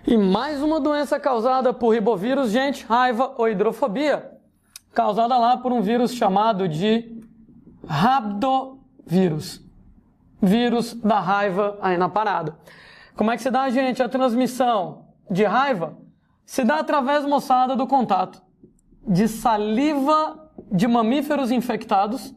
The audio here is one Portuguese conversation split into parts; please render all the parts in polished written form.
E mais uma doença causada por ribovírus, gente, raiva ou hidrofobia, causada lá por um vírus chamado de rabdovírus. Vírus da raiva aí na parada. Como é que se dá, gente, a transmissão de raiva? Se dá através, moçada, do contato de saliva de mamíferos infectados.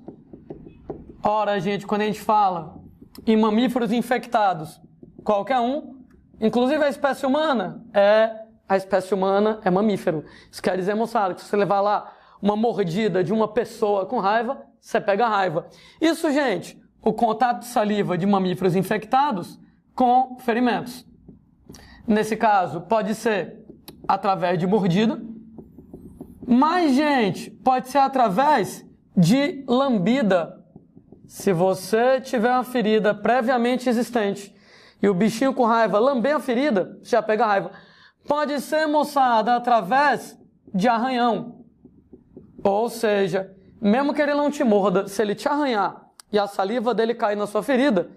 Ora, gente, quando a gente fala em mamíferos infectados, qualquer um, inclusive a espécie humana é mamífero. Isso quer dizer, moçada, que se você levar lá uma mordida de uma pessoa com raiva, você pega raiva. Isso, gente, o contato de saliva de mamíferos infectados com ferimentos. Nesse caso, pode ser através de mordida, mas, gente, pode ser através de lambida. Se você tiver uma ferida previamente existente e o bichinho com raiva lamber a ferida, você já pega raiva. Pode ser, moçada, através de arranhão. Ou seja, mesmo que ele não te morda, se ele te arranhar e a saliva dele cair na sua ferida,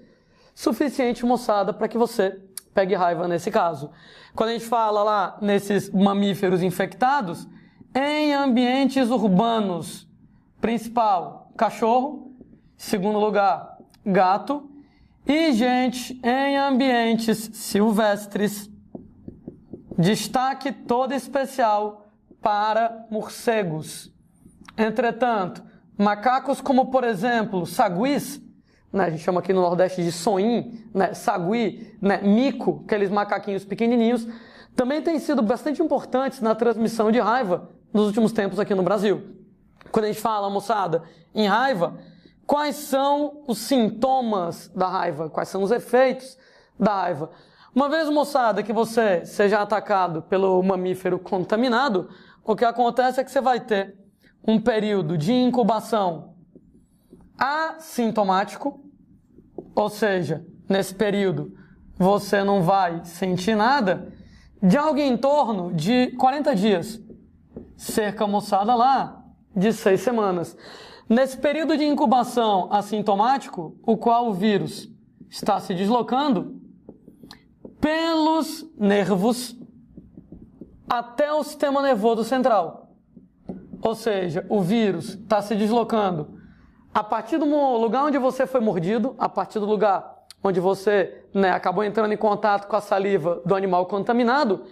suficiente, moçada, para que você pegue raiva nesse caso. Quando a gente fala lá nesses mamíferos infectados, em ambientes urbanos, principal, cachorro, segundo lugar, gato, e, gente, em ambientes silvestres, destaque todo especial para morcegos. Entretanto, macacos como, por exemplo, saguis, né, a gente chama aqui no Nordeste de sonim, né, sagui, né, mico, aqueles macaquinhos pequenininhos, também têm sido bastante importantes na transmissão de raiva nos últimos tempos aqui no Brasil. Quando a gente fala, moçada, em raiva, quais são os sintomas da raiva? Quais são os efeitos da raiva? Uma vez, moçada, que você seja atacado pelo mamífero contaminado, o que acontece é que você vai ter um período de incubação assintomático, ou seja, nesse período você não vai sentir nada, de algo em torno de 40 dias, cerca, moçada, lá de 6 semanas. Nesse período de incubação assintomático, o qual o vírus está se deslocando pelos nervos até o sistema nervoso central. Ou seja, o vírus está se deslocando a partir do lugar onde você foi mordido, a partir do lugar onde você, né, acabou entrando em contato com a saliva do animal contaminado,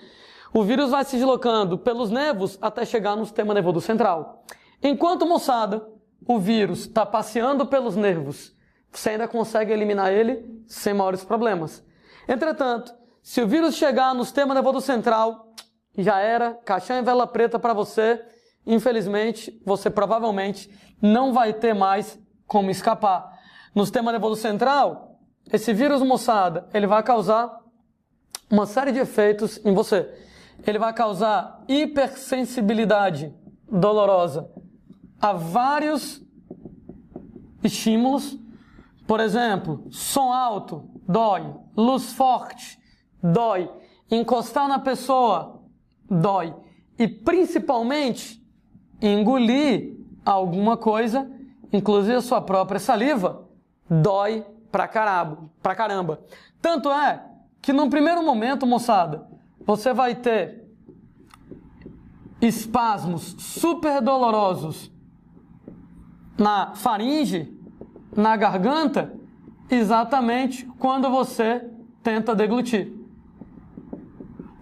o vírus vai se deslocando pelos nervos até chegar no sistema nervoso central. Enquanto, moçada, o vírus está passeando pelos nervos, você ainda consegue eliminar ele sem maiores problemas. Entretanto, se o vírus chegar no sistema nervoso central, já era, caixão em vela preta para você. Infelizmente, você provavelmente não vai ter mais como escapar. No sistema nervoso central, esse vírus, moçada, ele vai causar uma série de efeitos em você. Ele vai causar hipersensibilidade dolorosa a vários estímulos. Por exemplo, som alto, dói. Luz forte, dói. Encostar na pessoa, dói. E principalmente, engolir alguma coisa, inclusive a sua própria saliva, dói pra caramba. Tanto é que num primeiro momento, moçada, você vai ter espasmos super dolorosos na faringe, na garganta, exatamente quando você tenta deglutir.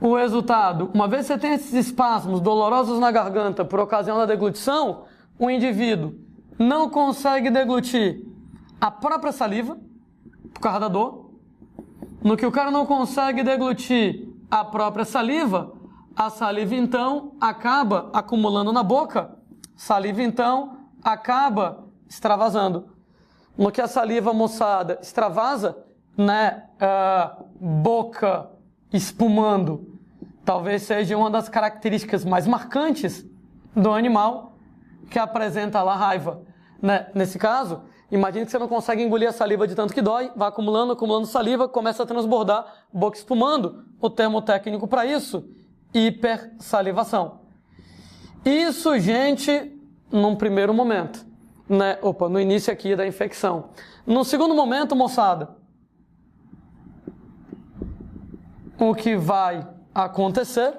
O resultado, uma vez que você tem esses espasmos dolorosos na garganta por ocasião da deglutição, o indivíduo não consegue deglutir a própria saliva, por causa da dor. No que o cara não consegue deglutir a própria saliva, a saliva então acaba acumulando na boca, saliva então acaba extravasando. No que a saliva, moçada, extravasa, né, boca espumando, talvez seja uma das características mais marcantes do animal que apresenta lá raiva, né? Nesse caso, imagine que você não consegue engolir a saliva de tanto que dói, vai acumulando saliva, começa a transbordar, boca espumando. O termo técnico para isso, hipersalivação. Isso, gente, num primeiro momento, né? No início aqui da infecção. No segundo momento, moçada, o que vai acontecer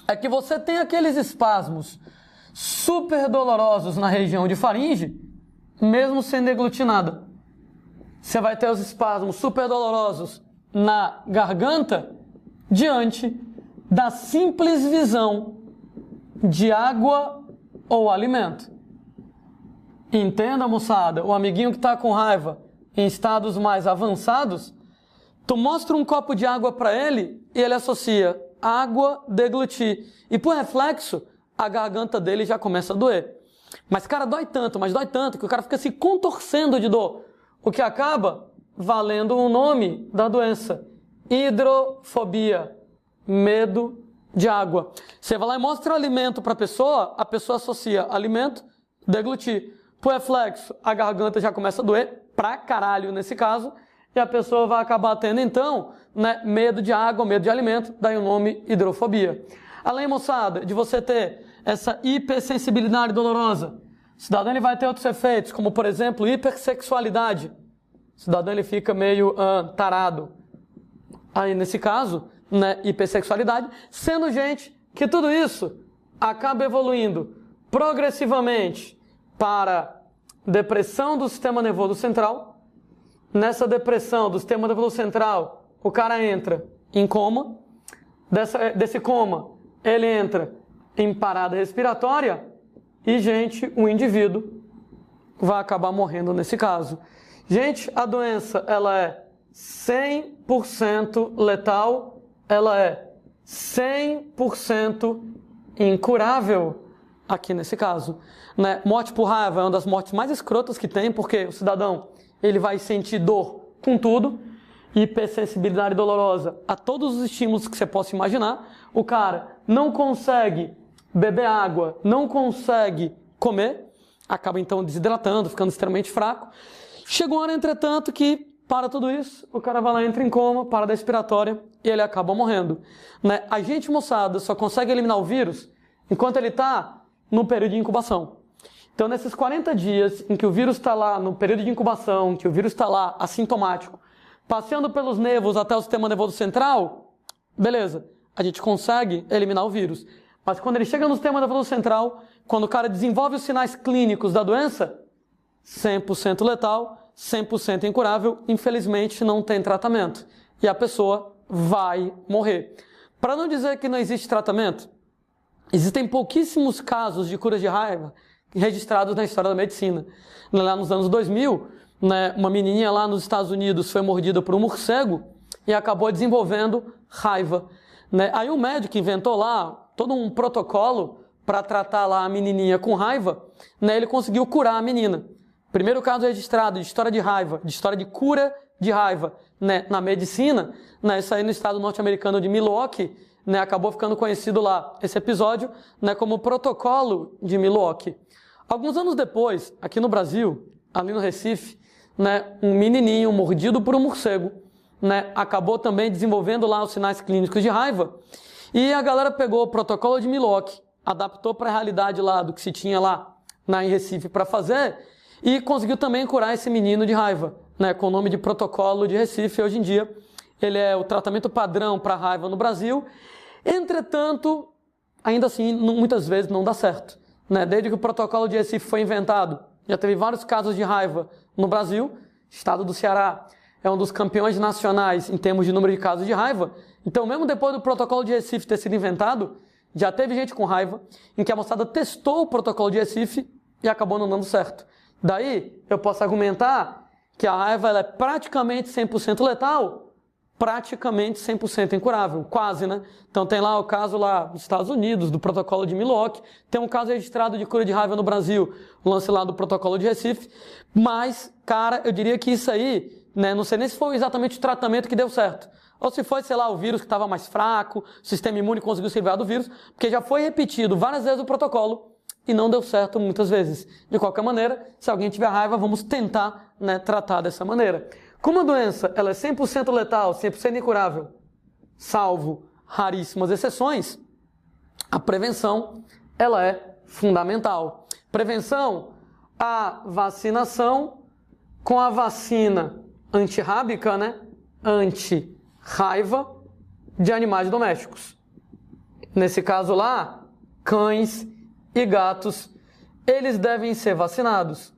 é que você tem aqueles espasmos super dolorosos na região de faringe, mesmo sem deglutinada. Você vai ter os espasmos super dolorosos na garganta diante da simples visão de água ou alimento. Entenda, moçada, o amiguinho que está com raiva em estados mais avançados, tu mostra um copo de água para ele e ele associa água, deglutir. E por reflexo, a garganta dele já começa a doer. Mas, cara, dói tanto, que o cara fica se contorcendo de dor. O que acaba valendo o nome da doença. Hidrofobia. Medo de água. Você vai lá e mostra o alimento para a pessoa associa alimento, deglutir. Por reflexo, a garganta já começa a doer, pra caralho nesse caso, e a pessoa vai acabar tendo, então, né, medo de água, medo de alimento, daí o nome hidrofobia. Além, moçada, de você ter essa hipersensibilidade dolorosa, o cidadão ele vai ter outros efeitos, como, por exemplo, hipersexualidade. O cidadão ele fica meio tarado. Aí, nesse caso, né, hipersexualidade, sendo, gente, que tudo isso acaba evoluindo progressivamente para depressão do sistema nervoso central. Nessa depressão do sistema nervoso central, o cara entra em coma. Desse coma, ele entra em parada respiratória e, gente, o indivíduo vai acabar morrendo nesse caso. Gente, a doença, ela é 100% letal, ela é 100% incurável aqui nesse caso. Né? Morte por raiva é uma das mortes mais escrotas que tem, porque o cidadão ele vai sentir dor com tudo, hipersensibilidade dolorosa a todos os estímulos que você possa imaginar. O cara não consegue beber água, não consegue comer, acaba então desidratando, ficando extremamente fraco. Chegou uma hora, entretanto, que para tudo isso, o cara vai lá, entra em coma, parada respiratória e ele acaba morrendo. Né? A gente, moçada, só consegue eliminar o vírus enquanto ele está no período de incubação. Então, nesses 40 dias em que o vírus está lá no período de incubação, que o vírus está lá assintomático, passeando pelos nervos até o sistema nervoso central, beleza, a gente consegue eliminar o vírus. Mas quando ele chega no sistema nervoso central, quando o cara desenvolve os sinais clínicos da doença, 100% letal, 100% incurável, infelizmente não tem tratamento. E a pessoa vai morrer. Para não dizer que não existe tratamento, existem pouquíssimos casos de cura de raiva registrados na história da medicina. Lá nos anos 2000, né, uma menininha lá nos Estados Unidos foi mordida por um morcego e acabou desenvolvendo raiva. Né? Aí o médico inventou lá todo um protocolo para tratar lá a menininha com raiva, né, ele conseguiu curar a menina. Primeiro caso registrado de história de raiva, de história de cura de raiva, né, na medicina, né, isso aí no estado norte-americano de Milwaukee, né, acabou ficando conhecido lá esse episódio, né, como o protocolo de Milwaukee. Alguns anos depois, aqui no Brasil, ali no Recife, né, um menininho mordido por um morcego, né, acabou também desenvolvendo lá os sinais clínicos de raiva, e a galera pegou o protocolo de Milwaukee, adaptou para a realidade lá do que se tinha lá em Recife para fazer, e conseguiu também curar esse menino de raiva, né, com o nome de protocolo de Recife. Hoje em dia, ele é o tratamento padrão para raiva no Brasil. Entretanto, ainda assim, muitas vezes não dá certo. Né? Desde que o protocolo de Recife foi inventado, já teve vários casos de raiva no Brasil. O estado do Ceará é um dos campeões nacionais em termos de número de casos de raiva. Então, mesmo depois do protocolo de Recife ter sido inventado, já teve gente com raiva, em que a moçada testou o protocolo de Recife e acabou não dando certo. Daí, eu posso argumentar que a raiva ela é praticamente 100% letal, praticamente 100% incurável, quase, né? Então tem lá o caso lá nos Estados Unidos, do protocolo de Milwaukee, tem um caso registrado de cura de raiva no Brasil, o lance lá do protocolo de Recife, mas, cara, eu diria que isso aí, né, não sei nem se foi exatamente o tratamento que deu certo, ou se foi, sei lá, o vírus que estava mais fraco, o sistema imune conseguiu se livrar do vírus, porque já foi repetido várias vezes o protocolo, e não deu certo muitas vezes. De qualquer maneira, se alguém tiver raiva, vamos tentar, né, tratar dessa maneira. Como a doença ela é 100% letal, 100% incurável, salvo raríssimas exceções, a prevenção ela é fundamental. Prevenção, a vacinação com a vacina antirrábica, né, anti-raiva, de animais domésticos. Nesse caso lá, cães e gatos, eles devem ser vacinados.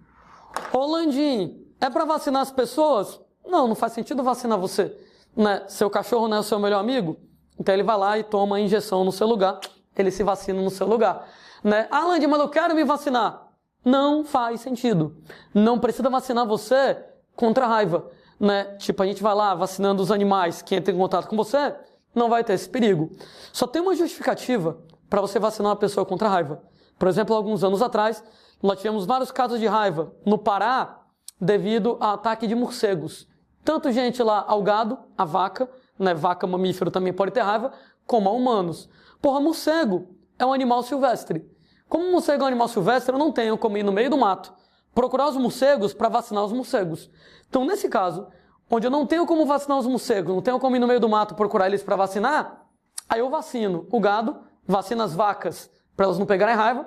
Ô Landim, é para vacinar as pessoas? Não faz sentido vacinar você. Né? Seu cachorro não é o seu melhor amigo? Então ele vai lá e toma a injeção no seu lugar, ele se vacina no seu lugar. Né? Ah, Landim, mas eu quero me vacinar. Não faz sentido. Não precisa vacinar você contra a raiva. Né? Tipo, a gente vai lá vacinando os animais que entram em contato com você, não vai ter esse perigo. Só tem uma justificativa para você vacinar uma pessoa contra a raiva. Por exemplo, alguns anos atrás, nós tivemos vários casos de raiva no Pará devido a ataque de morcegos. Tanto gente lá ao gado, a vaca, né? Vaca mamífero também pode ter raiva, como a humanos. Porra, morcego é um animal silvestre. Como morcego é um animal silvestre, eu não tenho como ir no meio do mato procurar os morcegos para vacinar os morcegos. Então, nesse caso, onde eu não tenho como vacinar os morcegos, não tenho como ir no meio do mato procurar eles para vacinar, aí eu vacino o gado, vacino as vacas para elas não pegarem raiva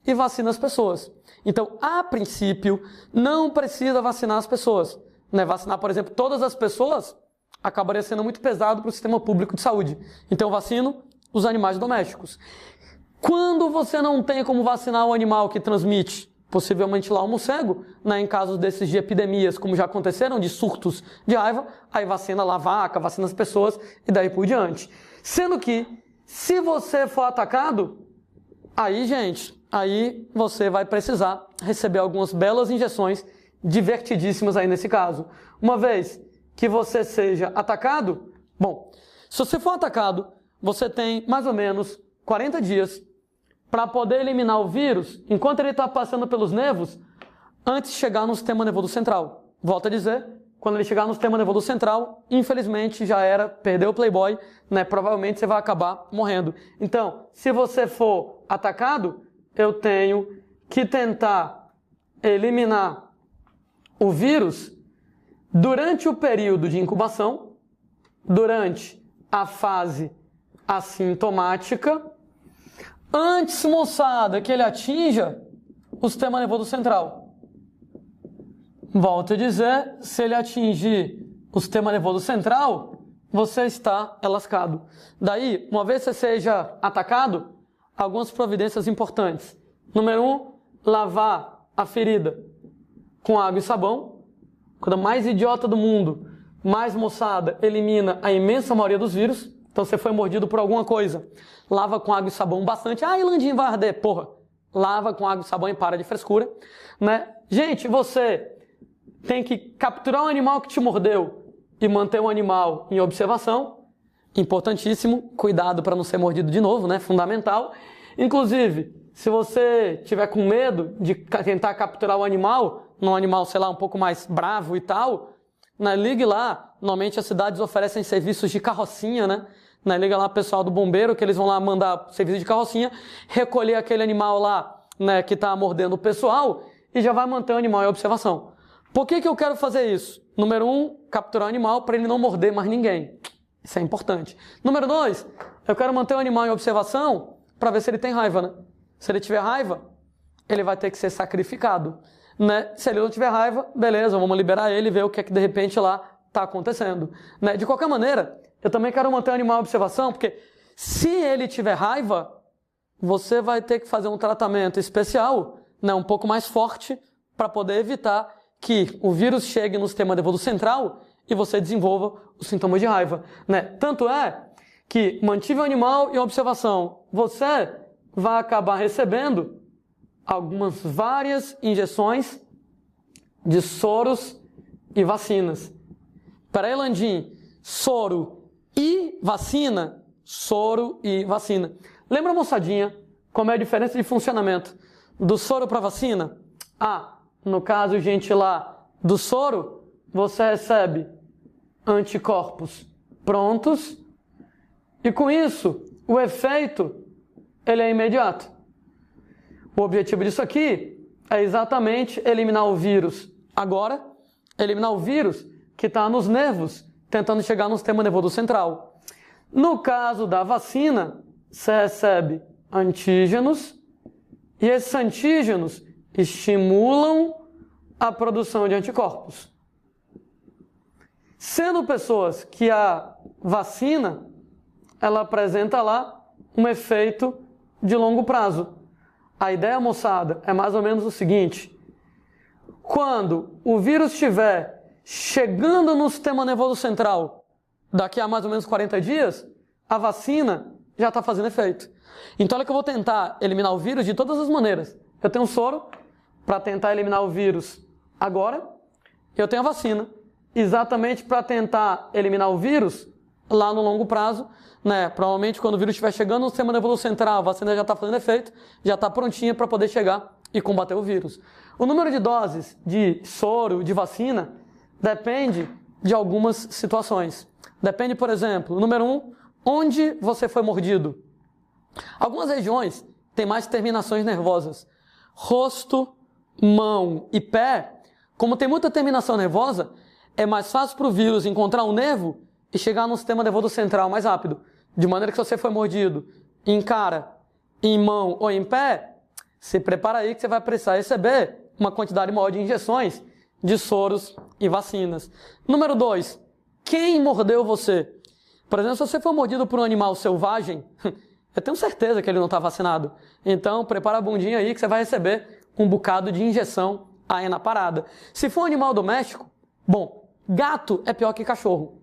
e vacino as pessoas. Então, a princípio, não precisa vacinar as pessoas. Né? Vacinar, por exemplo, todas as pessoas acabaria sendo muito pesado para o sistema público de saúde. Então, eu vacino os animais domésticos. Quando você não tem como vacinar o animal que transmite, possivelmente lá o morcego, né, em casos desses de epidemias, como já aconteceram, de surtos de raiva, aí vacina lá a vaca, vacina as pessoas e daí por diante. Sendo que, se você for atacado, aí, gente, aí você vai precisar receber algumas belas injeções divertidíssimas aí nesse caso. Uma vez que você seja atacado, bom, se você for atacado, você tem mais ou menos 40 dias para poder eliminar o vírus enquanto ele está passando pelos nervos antes de chegar no sistema nervoso central. Volto a dizer, quando ele chegar no sistema nervoso central, infelizmente já era, perdeu o Playboy, né? Provavelmente você vai acabar morrendo. Então, se você for atacado, eu tenho que tentar eliminar o vírus durante o período de incubação, durante a fase assintomática, antes, moçada, que ele atinja o sistema nervoso central. Volto a dizer, se ele atingir o sistema nervoso central, você está lascado. Daí, uma vez que você seja atacado, algumas providências importantes. Número 1, lavar a ferida com água e sabão. Coisa mais idiota do mundo, mais, moçada, elimina a imensa maioria dos vírus. Então você foi mordido por alguma coisa, lava com água e sabão bastante. Ah, Landinho vai arder. Porra, lava com água e sabão e para de frescura. Né? Gente, você tem que capturar um animal que te mordeu e manter o animal em observação. Importantíssimo, cuidado para não ser mordido de novo, né? Fundamental. Inclusive, se você tiver com medo de tentar capturar o animal, num animal, sei lá, um pouco mais bravo e tal, né? Ligue lá. Normalmente as cidades oferecem serviços de carrocinha, né? Liga lá o pessoal do bombeiro, que eles vão lá mandar serviço de carrocinha, recolher aquele animal lá, né, que está mordendo o pessoal e já vai manter o animal em observação. Por que eu quero fazer isso? Número 1, capturar o animal para ele não morder mais ninguém. Isso é importante. Número 2, eu quero manter o animal em observação para ver se ele tem raiva, né? Se ele tiver raiva, ele vai ter que ser sacrificado. Né? Se ele não tiver raiva, beleza, vamos liberar ele e ver o que é que de repente lá está acontecendo. Né? De qualquer maneira, eu também quero manter o animal em observação, porque se ele tiver raiva, você vai ter que fazer um tratamento especial, né, um pouco mais forte, para poder evitar que o vírus chegue no sistema nervoso central e você desenvolva os sintomas de raiva. Né? Tanto é que mantive o animal em observação, você vai acabar recebendo algumas várias injeções de soros e vacinas. Peraí, Landim, soro e vacina? Soro e vacina. Lembra, moçadinha, como é a diferença de funcionamento do soro para vacina? Ah, no caso, gente, lá do soro, você recebe anticorpos prontos e com isso, o efeito, ele é imediato. O objetivo disso aqui é exatamente eliminar o vírus agora, eliminar o vírus que está nos nervos, tentando chegar no sistema nervoso central. No caso da vacina, você recebe antígenos e esses antígenos estimulam a produção de anticorpos. Sendo pessoas que a vacina ela apresenta lá um efeito de longo prazo. A ideia, moçada, é mais ou menos o seguinte: quando o vírus estiver chegando no sistema nervoso central, daqui a mais ou menos 40 dias, a vacina já está fazendo efeito. Então, olha que eu vou tentar eliminar o vírus de todas as maneiras. Eu tenho um soro para tentar eliminar o vírus agora. Eu tenho a vacina exatamente para tentar eliminar o vírus lá no longo prazo, né? Provavelmente quando o vírus estiver chegando no sistema nervoso central, a vacina já está fazendo efeito, já está prontinha para poder chegar e combater o vírus. O número de doses de soro, de vacina, depende de algumas situações. Depende, por exemplo, número 1, onde você foi mordido. Algumas regiões têm mais terminações nervosas. Rosto, mão e pé, como tem muita terminação nervosa, é mais fácil para o vírus encontrar um nervo e chegar no sistema nervoso central mais rápido. De maneira que se você foi mordido em cara, em mão ou em pé, se prepara aí que você vai precisar receber uma quantidade maior de injeções de soros e vacinas. Número 2, quem mordeu você? Por exemplo, se você for mordido por um animal selvagem, eu tenho certeza que ele não está vacinado. Então, prepara a bundinha aí que você vai receber um bocado de injeção aí na parada. Se for um animal doméstico, bom, gato é pior que cachorro.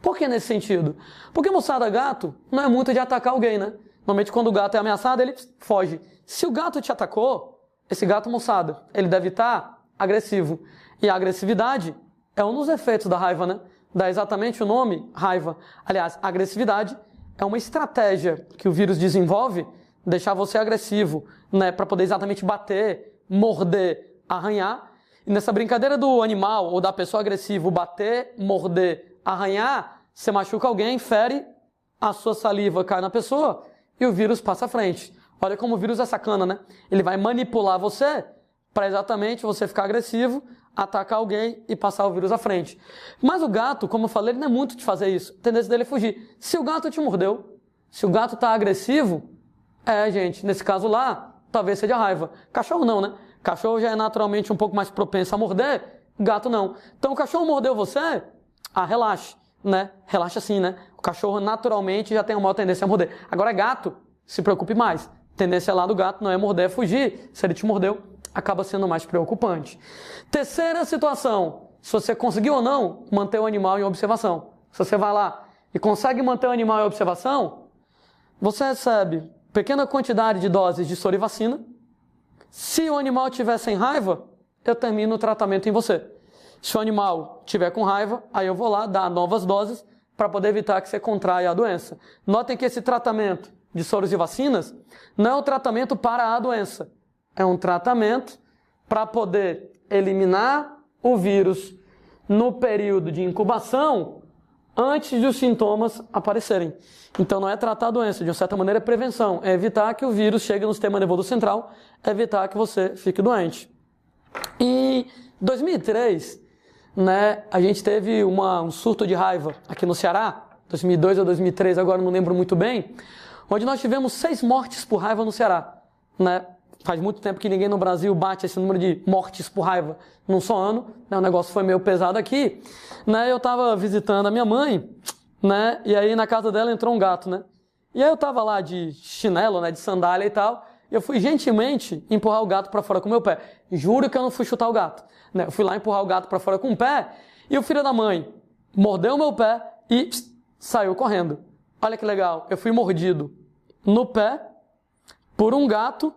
Por que nesse sentido? Porque, moçada, gato não é muito de atacar alguém, né? Normalmente, quando o gato é ameaçado, ele foge. Se o gato te atacou, esse gato, moçada, ele deve estar agressivo. E a agressividade é um dos efeitos da raiva, né? Dá exatamente o nome, raiva. Aliás, a agressividade é uma estratégia que o vírus desenvolve, deixar você agressivo, né? Para poder exatamente bater, morder, arranhar. E nessa brincadeira do animal ou da pessoa agressiva, bater, morder, arranhar, você machuca alguém, fere, a sua saliva cai na pessoa e o vírus passa à frente. Olha como o vírus é sacana, né? Ele vai manipular você para exatamente você ficar agressivo, atacar alguém e passar o vírus à frente. Mas o gato, como eu falei, ele não é muito de fazer isso. A tendência dele é fugir. Se o gato te mordeu, se o gato está agressivo, gente, nesse caso lá, talvez seja raiva. Cachorro não, né? Cachorro já é naturalmente um pouco mais propenso a morder, gato não. Então o cachorro mordeu você, relaxe, né? Relaxa sim, né? O cachorro naturalmente já tem uma maior tendência a morder. Agora gato, se preocupe mais. A tendência lá do gato não é morder, é fugir. Se ele te mordeu, acaba sendo mais preocupante. Terceira situação, se você conseguiu ou não manter o animal em observação. Se você vai lá e consegue manter o animal em observação, você recebe pequena quantidade de doses de soro e vacina. Se o animal estiver sem raiva, eu termino o tratamento em você. Se o animal estiver com raiva, aí eu vou lá dar novas doses para poder evitar que você contraia a doença. Notem que esse tratamento de soros e vacinas não é um tratamento para a doença. É um tratamento para poder eliminar o vírus no período de incubação antes dos sintomas aparecerem. Então não é tratar a doença, de uma certa maneira é prevenção. É evitar que o vírus chegue no sistema nervoso central, é evitar que você fique doente. Em 2003, né, a gente teve um surto de raiva aqui no Ceará, 2002 ou 2003, agora não lembro muito bem, onde nós tivemos 6 mortes por raiva no Ceará, né? Faz muito tempo que ninguém no Brasil bate esse número de mortes por raiva num só ano, né? O negócio foi meio pesado aqui, né? Eu estava visitando a minha mãe, né? E aí na casa dela entrou um gato, né? E aí eu estava lá de chinelo, né? De sandália e tal, e eu fui gentilmente empurrar o gato para fora com o meu pé. Juro que eu não fui chutar o gato, né? Eu fui lá empurrar o gato para fora com o pé, e o filho da mãe mordeu o meu pé e saiu correndo. Olha que legal, eu fui mordido no pé por um gato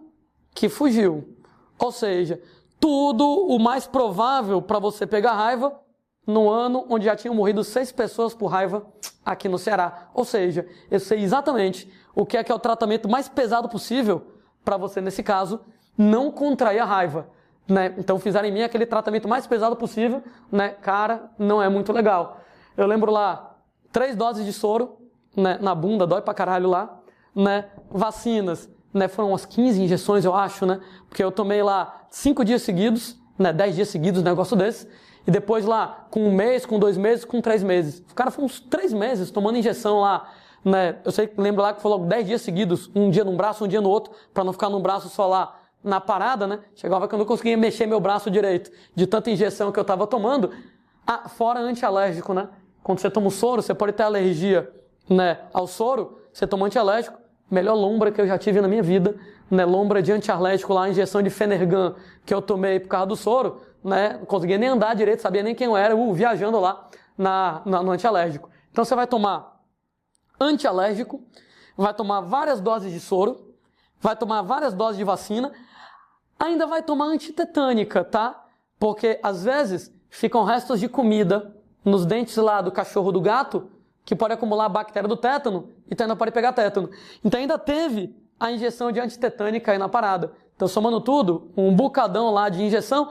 que fugiu. Ou seja, tudo o mais provável para você pegar raiva no ano onde já tinham morrido 6 pessoas por raiva aqui no Ceará. Ou seja, eu sei exatamente o que é o tratamento mais pesado possível para você, nesse caso, não contrair a raiva, né? Então fizeram em mim aquele tratamento mais pesado possível, né? Cara, não é muito legal. Eu lembro lá, 3 doses de soro, né? Na bunda, dói pra caralho lá, né? Vacinas, né? Foram umas 15 injeções, eu acho, né? Porque eu tomei lá 5 dias seguidos, né? 10 dias seguidos, um negócio desse. E depois lá, com 1 mês, com 2 meses, com 3 meses. O cara foi uns 3 meses tomando injeção lá, né? Eu sei que lembro lá que foi logo 10 dias seguidos, um dia num braço, um dia no outro, para não ficar num braço só lá na parada, né? Chegava que eu não conseguia mexer meu braço direito, de tanta injeção que eu estava tomando. Fora antialérgico, né? Quando você toma o soro, você pode ter alergia, né, ao soro. você toma antialérgico, melhor lombra que eu já tive na minha vida, né? Lombra de antialérgico lá, injeção de Fenergan que eu tomei por causa do soro, né? Não conseguia nem andar direito, sabia nem quem eu era, viajando lá no antialérgico. Então você vai tomar antialérgico, vai tomar várias doses de soro, vai tomar várias doses de vacina, ainda vai tomar antitetânica, tá? Porque às vezes ficam restos de comida nos dentes lá do cachorro ou do gato, que pode acumular a bactéria do tétano, e então ainda pode pegar tétano. Então ainda teve a injeção de antitetânica aí na parada. Então somando tudo, um bocadão lá de injeção.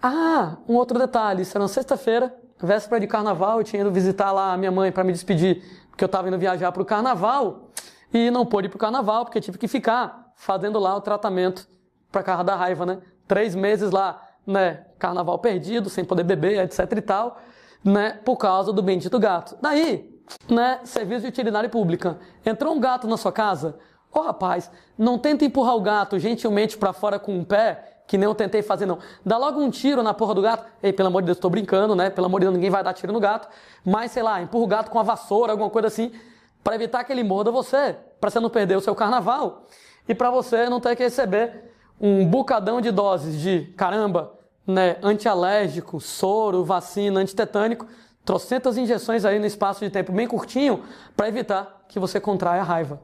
Ah, um outro detalhe, isso era na sexta-feira, véspera de carnaval, eu tinha ido visitar lá a minha mãe para me despedir, porque eu estava indo viajar para o carnaval, e não pude ir para o carnaval, porque tive que ficar fazendo lá o tratamento para causa da raiva, né? 3 meses lá, né? Carnaval perdido, sem poder beber, etc e tal, né? Por causa do bendito gato. Daí, né? Serviço de utilidade pública. Entrou um gato na sua casa? Ô rapaz, não tenta empurrar o gato gentilmente para fora com um pé, que nem eu tentei fazer não. Dá logo um tiro na porra do gato. Ei, pelo amor de Deus, tô brincando, né? Pelo amor de Deus, ninguém vai dar tiro no gato. Mas, sei lá, empurra o gato com a vassoura, alguma coisa assim, para evitar que ele morda você, para você não perder o seu carnaval e para você não ter que receber um bocadão de doses de, caramba, né, antialérgico, soro, vacina, antitetânico, trocentas injeções aí no espaço de tempo bem curtinho para evitar que você contraia a raiva.